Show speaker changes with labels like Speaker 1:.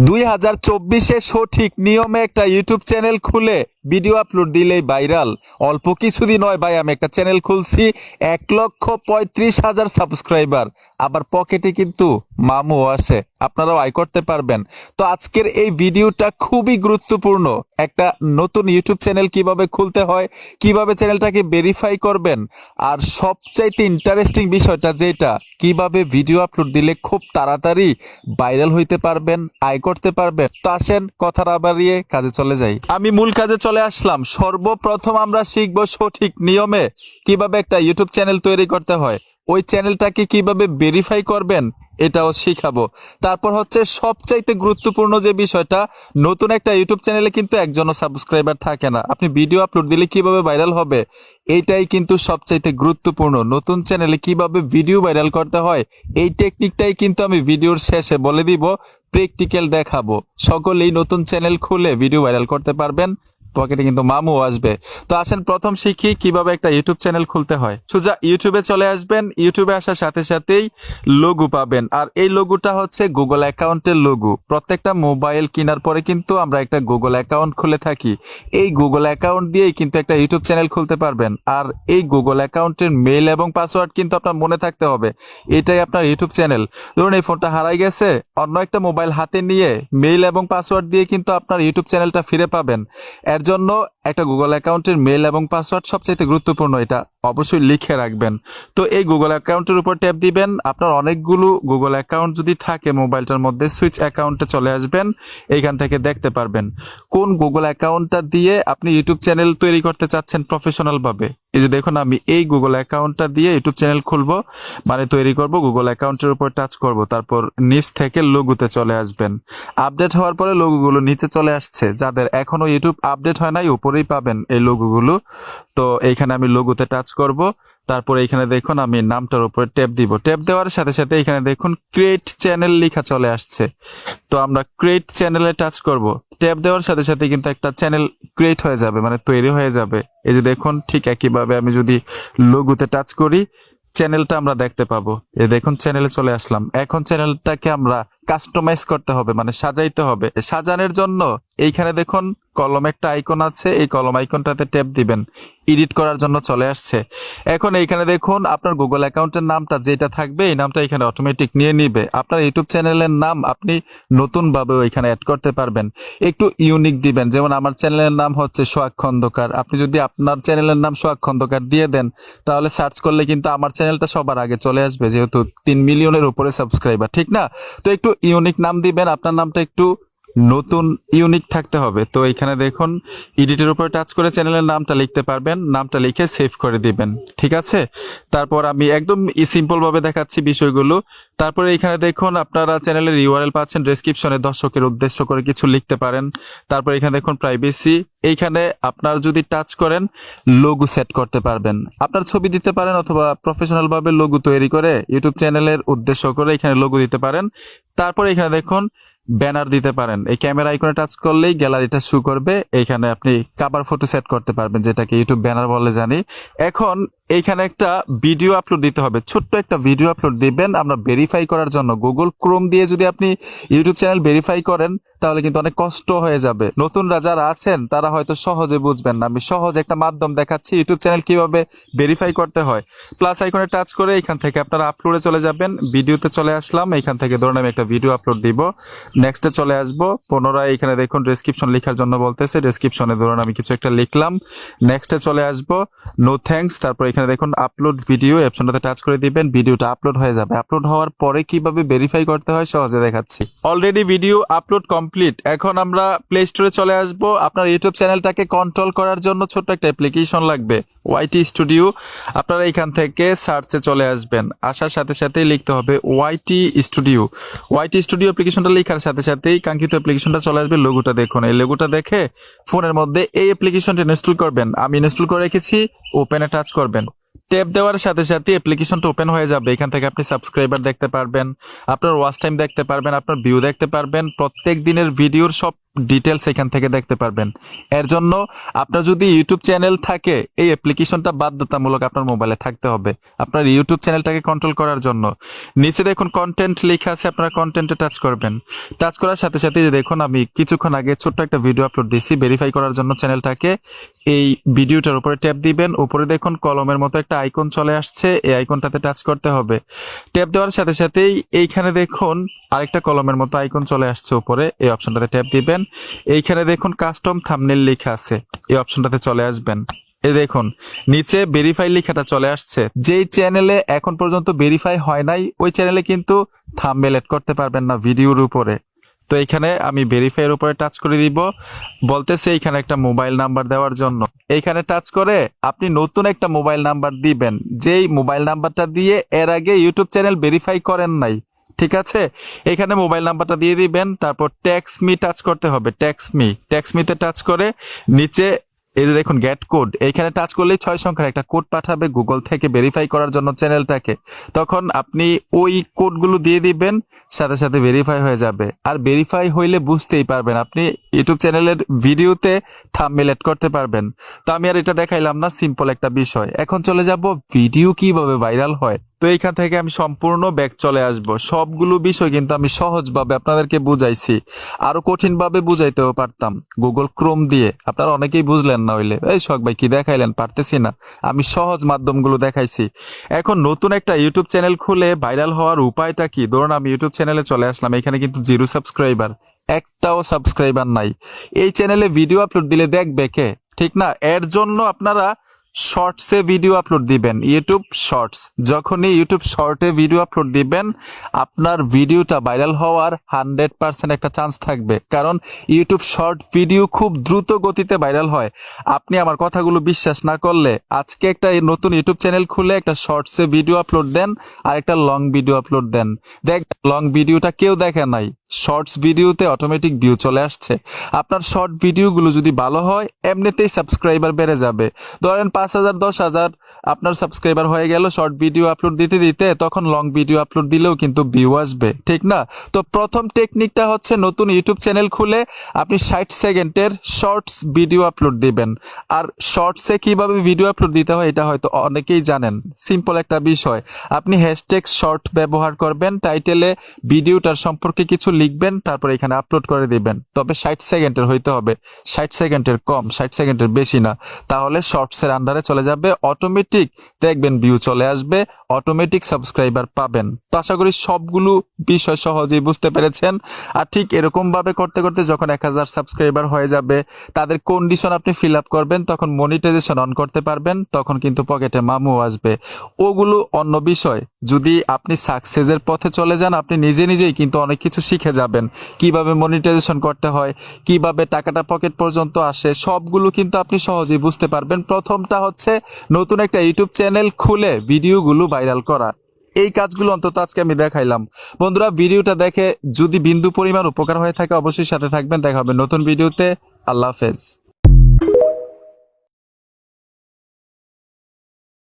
Speaker 1: 2024-এ সঠিক নিয়মে একটা ইউটিউব চ্যানেল খুলে ভিডিও আপলোড দিলেই ভাইরাল। অল্প কিছুদিন নয় ভাই, আমি একটা চ্যানেল খুলছি, 1,35,000 সাবস্ক্রাইবার, আবার পকেটে কিন্তু মামু আসে, আপনারাও আয় করতে পারবেন। তো আজকের এই ভিডিওটা খুবই গুরুত্বপূর্ণ। একটা নতুন ইউটিউব চ্যানেল কিভাবে খুলতে হয়, কিভাবে চ্যানেলটাকে ভেরিফাই করবেন, আর সবচাইতে ইন্টারেস্টিং বিষয়টা যেটা, কিভাবে ভিডিও আপলোড দিলে খুব তাড়াতাড়ি ভাইরাল হইতে পারবেন, আয় করতে পারবেন। তো আসেন কথা না বাড়িয়ে কাজে চলে যাই। আমি মূল কাজে চলে আসলাম। সর্বপ্রথম আমরা শিখবো সঠিক নিয়মে কিভাবে একটা ইউটিউব চ্যানেল তৈরি করতে হয়, ওই চ্যানেলটাকে কিভাবে ভেরিফাই করবেন এটাও শিখাবো। তারপর হচ্ছে সবচাইতে গুরুত্বপূর্ণ যে বিষয়টা, নতুন একটা ইউটিউব চ্যানেলে কিন্তু একজনও সাবস্ক্রাইবার থাকে না, আপনি ভিডিও আপলোড দিলে কিভাবে ভাইরাল হবে এইটাই কিন্তু সবচাইতে গুরুত্বপূর্ণ। নতুন চ্যানেলে কিভাবে ভিডিও ভাইরাল করতে হয় এই টেকনিকটাই কিন্তু আমি ভিডিওর শেষে বলে দিব, প্র্যাকটিক্যাল দেখাবো। সকলেই নতুন চ্যানেল খুলে ভিডিও ভাইরাল করতে পারবেন, পকেটে কিন্তু মামু আসবে। তো আসেন প্রথম শিখি কিভাবে একটা ইউটিউব চ্যানেল খুলতে হয়। সোজা ইউটিউবে চলে আসবেন। ইউটিউবে আসার সাথে সাথেই লোগো পাবেন, আর এই লোগোটা হচ্ছে গুগল অ্যাকাউন্টের লোগো। প্রত্যেকটা মোবাইল কেনার পরে কিন্তু আমরা একটা গুগল অ্যাকাউন্ট খুলে থাকি। এই গুগল অ্যাকাউন্ট দিয়েই কিন্তু একটা ইউটিউব চ্যানেল খুলতে পারবেন। আর এই গুগল অ্যাকাউন্টের মেইল এবং পাসওয়ার্ড কিন্তু আপনার মনে থাকতে হবে, এটাই আপনার ইউটিউব চ্যানেল। ধরুন এই ফোনটা হারাই গেছে, অন্য একটা মোবাইল হাতে নিয়ে মেইল এবং পাসওয়ার্ড দিয়ে কিন্তু আপনার ইউটিউব চ্যানেলটা ফিরে পাবেন। এর জন্য একটা গুগল অ্যাকাউন্টের মেল এবং পাসওয়ার্ড সবচাইতে গুরুত্বপূর্ণ, এটা অবশ্যই লিখে রাখবেন। তো এই গুগল অ্যাকাউন্টের উপর ট্যাপ দিবেন। আপনার অনেকগুলো গুগল অ্যাকাউন্ট যদি থাকে মোবাইলটার মধ্যে, সুইচ অ্যাকাউন্টে চলে আসবেন। এইখান থেকে দেখতে পারবেন কোন গুগল অ্যাকাউন্টটা দিয়ে আপনি ইউটিউব চ্যানেল তৈরি করতে চাচ্ছেন প্রফেশনাল ভাবে। এই যে দেখুন, আমি এই গুগল অ্যাকাউন্টটা দিয়ে ইউটিউব চ্যানেল খুলবো, মানে তৈরি করব। গুগল অ্যাকাউন্টের উপর টাচ করব, তারপর নিচ থেকে লোগোতে চলে আসবেন। আপডেট হওয়ার পরে লোগোগুলো নিচে চলে আসছে। যাদের এখনো ইউটিউব আপডেট হয় নাই, উপরেই পাবেন এই লোগোগুলো। তো এইখানে আমি লোগোতে টাচ করব, তারপর এইখানে দেখুন আমি নামটার উপরে ট্যাপ দিব। ট্যাপ দেওয়ার সাথে সাথে এখানে দেখুন ক্রিয়েট চ্যানেল লেখা চলে আসছে। তো আমরা ক্রিয়েট চ্যানেলে টাচ করব। ট্যাপ দেওয়ার সাথে সাথে কিন্তু একটা চ্যানেল ক্রিয়েট হয়ে যাবে, মানে তৈরি হয়ে যাবে। এই যে দেখুন, ঠিক একইভাবে আমি যদি লোগোতে টাচ করি, চ্যানেলটা আমরা দেখতে পাবো। এই দেখুন চ্যানেলে চলে আসলাম। এখন চ্যানেলটাকে আমরা কাস্টমাইজ করতে হবে, মানে সাজাইতে হবে। সাজানোর জন্য এইখানে দেখুন কলম একটা আইকন আছে, এই কলম আইকনটাতে ট্যাপ দিবেন। এডিট করার জন্য চলে আসছে। এখন এইখানে দেখুন আপনার গুগল অ্যাকাউন্টের নামটা যেটা থাকবে, এই নামটা এখানে অটোমেটিক নিয়ে নিবে। আপনার ইউটিউব চ্যানেলের নাম আপনি নতুনভাবে এখানে অ্যাড করতে পারবেন, একটু ইউনিক দিবেন। যেমন আমার চ্যানেলের নাম হচ্ছে সোহাগ খন্দকার। আপনি যদি আপনার চ্যানেলের নাম সোহাগ খন্দকার দিয়ে দেন, তাহলে সার্চ করলে কিন্তু আমার চ্যানেলটা সবার আগে চলে আসবে, যেহেতু 3 মিলিয়নের উপরে সাবস্ক্রাইবার, ঠিক না? তো একটু ইউনিক নাম দিবেন, আপনার নামটা একটু নতুন ইউনিক থাকতে হবে। তো এখানে দেখুন এডিটের উপরে টাচ করে চ্যানেলের নামটা লিখতে পারবেন, নামটা লিখে সেভ করে দিবেন, ঠিক আছে? তারপর আমি একদম সিম্পল ভাবে দেখাচ্ছি বিষয়গুলো। তারপরে এখানে দেখুন আপনারা চ্যানেলের ইউআরএল পাচ্ছেন, ডেসক্রিপশনে দর্শকের উদ্দেশ্য করে কিছু লিখতে পারেন। তারপর এখানে দেখুন প্রাইভেসি, এইখানে আপনার যদি টাচ করেন লোগো সেট করতে পারবেন। আপনার ছবি দিতে পারেন, অথবা প্রফেশনাল ভাবে লোগো তৈরি করে ইউটিউব চ্যানেলের উদ্দেশ্য করে এখানে লোগো দিতে পারেন। তারপর এখানে দেখুন ব্যানার দিতে পারেন। এই ক্যামেরা আইকনে টাচ করলেই গ্যালারিটা শো করবে। এইখানে আপনি কভার ফটো সেট করতে পারবেন, যেটাকে ইউটিউব ব্যানার বলে জানি। এখন এইখানে একটা ভিডিও আপলোড দিতে হবে, ছোট্ট একটা ভিডিও আপলোড দিবেন আমরা ভেরিফাই করার জন্য। গুগল ক্রোম দিয়ে যদি আপনি ইউটিউব চ্যানেল ভেরিফাই করেন, তাহলে কিন্তু অনেক কষ্ট হয়ে যাবে। নতুনরা যারা আছেন তারা হয়তো সহজে বুঝবেন না। আমি সহজ একটা মাধ্যম দেখাচ্ছি ইউটিউব চ্যানেল কিভাবে ভেরিফাই করতে হয়। প্লাস আইকনে টাচ করে এখান থেকে আপনারা আপলোডে চলে যাবেন। ভিডিওতে চলে আসলাম, এখান থেকে ধরুন আমি একটা ভিডিও আপলোড দিব। নেক্সটে চলে আসবো, পুনরায় এখানে দেখুন ডেসক্রিপশন লেখার জন্য বলতেছে, ডেসক্রিপশনে ধরুন আমি কিছু একটা লিখলাম। নেক্সটে চলে আসবো, নো থ্যাঙ্কস। তারপর এখানে দেখুন আপলোড ভিডিও, অপশনটাতে টাচ করে দিবেন, ভিডিওটা আপলোড হয়ে যাবে। আপলোড হওয়ার পরে কিভাবে ভেরিফাই করতে হয় সহজে দেখাচ্ছি। Already video upload complete. এখন আমরা প্লে স্টোরে চলে আসব। আপনার ইউটিউব চ্যানেলটাকে কন্ট্রোল করার জন্য ছোট্ট একটা অ্যাপ্লিকেশন লাগবে, ওয়াইটি স্টুডিও। আপনারা এখান থেকে সার্চে চলে আসবেন, আসার সাথে সাথেই লিখতে হবে ওয়াইটি স্টুডিও। ওয়াইটি স্টুডিও অ্যাপ্লিকেশনটা লেখার সাথে সাথেই কাঙ্ক্ষিত অ্যাপ্লিকেশনটা চলে আসবে। লোগোটা দেখুন, এই লোগোটা দেখে ফোনের মধ্যে এই অ্যাপ্লিকেশনটা ইনস্টল করবেন। আমি ইনস্টল করে রেখেছি, ওপেনে টাচ করবেন। ট্যাপ দেওয়ার সাথে সাথে অ্যাপ্লিকেশনটা ওপেন হয়ে যাবে। এখান থেকে আপনি সাবস্ক্রাইবার দেখতে পারবেন, আপনার ওয়াচ টাইম দেখতে পারবেন, আপনার ভিউ দেখতে পারবেন, প্রত্যেক দিনের ভিডিওর সব ডিটেলস এখান থেকে দেখতে পারবেন। এর জন্য আপনার যদি ইউটিউব চ্যানেল থাকে এই অ্যাপ্লিকেশনটা বাধ্যতামূলক আপনার মোবাইলে থাকতে হবে আপনার ইউটিউব চ্যানেলটাকে কন্ট্রোল করার জন্য। নিচে দেখুন কন্টেন্ট লেখা আছে, আপনারা কন্টেন্টে টাচ করবেন। টাচ করার সাথে সাথে যে দেখুন আমি কিছুক্ষণ আগে ছোট্ট একটা ভিডিও আপলোড দিয়েছি ভেরিফাই করার জন্য চ্যানেলটাকে। এই ভিডিওটার উপরে ট্যাপ দিবেন, উপরে দেখুন কলমের মতো একটা আইকন চলে আসছে, এই আইকনটাতে টাচ করতে হবে। ট্যাপ দেওয়ার সাথে সাথেই এইখানে দেখুন আরেকটা কলমের মতো আইকন চলে আসছে উপরে, এই অপশনটাতে ট্যাপ দিবেন। এইখানে দেখুন কাস্টম থাম্বনেল লেখা আছে, এই অপশনটাতে চলে আসবেন। এই দেখুন নিচে ভেরিফাই লেখাটা চলে আসছে। যেই চ্যানেলে এখন পর্যন্ত ভেরিফাই হয় নাই ওই চ্যানেলে কিন্তু থাম্বনেল এড করতে পারবেন না ভিডিওর উপরে। তো এখানে আমি ভেরিফাইয়ের উপরে টাচ করে দিব, বলতেছে এখানে একটা মোবাইল নাম্বার দেওয়ার জন্য। এইখানে টাচ করে আপনি নতুন একটা মোবাইল নাম্বার দিবেন, যেই মোবাইল নাম্বারটা দিয়ে এর আগে ইউটিউব চ্যানেল ভেরিফাই করেন নাই। ঠিক আছে, এখানে মোবাইল নাম্বারটা দিয়ে দিবেন, তারপর ট্যাক্স মি টাচ করতে হবে। ট্যাক্স মিতে টাচ করে নিচে এই যে দেখুন গেট কোড, এইখানে টাচ করলেই 6 সংখ্যার একটা কোড পাঠাবে গুগল থেকে ভেরিফাই করার জন্য চ্যানেলটাকে। তখন আপনি ওই কোডগুলো দিয়ে দিবেন, সাথে সাথে ভেরিফাই হয়ে যাবে। আর ভেরিফাই হইলে বুঝতেই পারবেন আপনি ইউটিউব চ্যানেলের ভিডিওতে থাম্বনেল এড করতে পারবেন। তো আমি আর এটা দেখাইলাম না, সিম্পল একটা বিষয়। এখন চলে যাব ভিডিও কিভাবে ভাইরাল হয়। তো এইখান থেকে আমি সম্পূর্ণ ব্যাক চলে আসব। সবগুলো বিষয় কিন্তু আমি সহজভাবে আপনাদেরকে বুঝাইছি, আরো কঠিন ভাবে বুঝাইতেও পারতাম গুগল ক্রোম দিয়ে, আপনারা অনেকেই বুঝলেন না হইলে এই শখ ভাই কি দেখাইলেন, পারতেছি না। আমি সহজ মাধ্যমগুলো দেখাইছি। এখন নতুন একটা ইউটিউব চ্যানেল খুলে ভাইরাল হওয়ার উপায়টা কি? ধরুন আমি ইউটিউব চ্যানেলে চলে আসলাম, এখানে কিন্তু 0 সাবস্ক্রাইবার, একটাও সাবস্ক্রাইবার নাই। এই চ্যানেলে ভিডিও আপলোড দিলে দেখবে কে? ঠিক না? এর জন্য আপনারা শর্টসে ভিডিও আপলোড দিবেন, ইউটিউব শর্টস। যখনই ইউটিউব শর্টে ভিডিও আপলোড দিবেন আপনার ভিডিওটা ভাইরাল হওয়ার 100% একটা চান্স থাকবে, কারণ ইউটিউব শর্ট ভিডিও খুব দ্রুত গতিতে ভাইরাল হয়। আপনি আমার কথাগুলো বিশ্বাস না করলে আজকে একটা নতুন ইউটিউব চ্যানেল খুলে একটা শর্টসে ভিডিও আপলোড দেন আর একটা লং ভিডিও আপলোড দেন, দেখ লং ভিডিওটা কেউ দেখে নাই, শর্টস ভিডিওতে অটোমেটিক ভিউ চলে আসছে। আপনার শর্ট ভিডিওগুলো যদি ভালো হয় এমনিতেই সাবস্ক্রাইবার বেড়ে যাবে। ধরেন 5,000 10,000 আপনার সাবস্ক্রাইবার হয়ে গেল শর্ট ভিডিও আপলোড দিতে দিতে, তখন লং ভিডিও আপলোড দিলেও কিন্তু ভিউ আসবে, ঠিক না? তো প্রথম টেকনিকটা হচ্ছে নতুন ইউটিউব চ্যানেল খুলে আপনি 60 সেকেন্ডের শর্টস ভিডিও আপলোড দিবেন। আর শর্টসে কিভাবে ভিডিও আপলোড দিতে হয় এটা হয়তো অনেকেই জানেন, সিম্পল একটা বিষয়। আপনি হ্যাশট্যাগ শর্ট ব্যবহার করবেন, টাইটেলে ভিডিওটার সম্পর্কে কিছু লিখবেন, তারপর এখানে আপলোড করে দিবেন। তবে 60 সেকেন্ডের হইতে হবে, 60 সেকেন্ডের কম, 60 সেকেন্ডের বেশি না, তাহলে শর্টসের আন্ডারে চলে যাবে, অটোমেটিক দেখবেন ভিউ চলে আসবে, অটোমেটিক সাবস্ক্রাইবার পাবেন। তো আশা করি সবগুলো বিষয় সহজেই বুঝতে পেরেছেন। আর ঠিক এরকম ভাবে করতে করতে যখন 1000 সাবস্ক্রাইবার হয়ে যাবে, তাদের কন্ডিশন আপনি ফিল আপ করবেন, তখন মনিটাইজেশন অন করতে পারবেন, তখন কিন্তু পকেটে মামু আসবে। ওগুলো অন্য বিষয়। যদি আপনি সাকসেসের পথে চলে যান আপনি নিজে নিজেই কিন্তু অনেক কিছু শিখে যাবেন, কিভাবে মনিটাইজেশন করতে হয়, কিভাবে টাকাটা পকেট পর্যন্ত আসে, সবগুলো কিন্তু আপনি সহজেই বুঝতে পারবেন। প্রথমটা হচ্ছে নতুন একটা ইউটিউব চ্যানেল খুলে ভিডিওগুলো ভাইরাল করা। এই কাজগুলো অন্তত আজকে আমি দেখাইলাম। বন্ধুরা ভিডিওটা দেখে যদি বিন্দু পরিমাণ উপকার হয়ে থাকে অবশ্যই সাথে থাকবেন, দেখা হবে নতুন ভিডিওতে। আল্লাহ হাফেজ।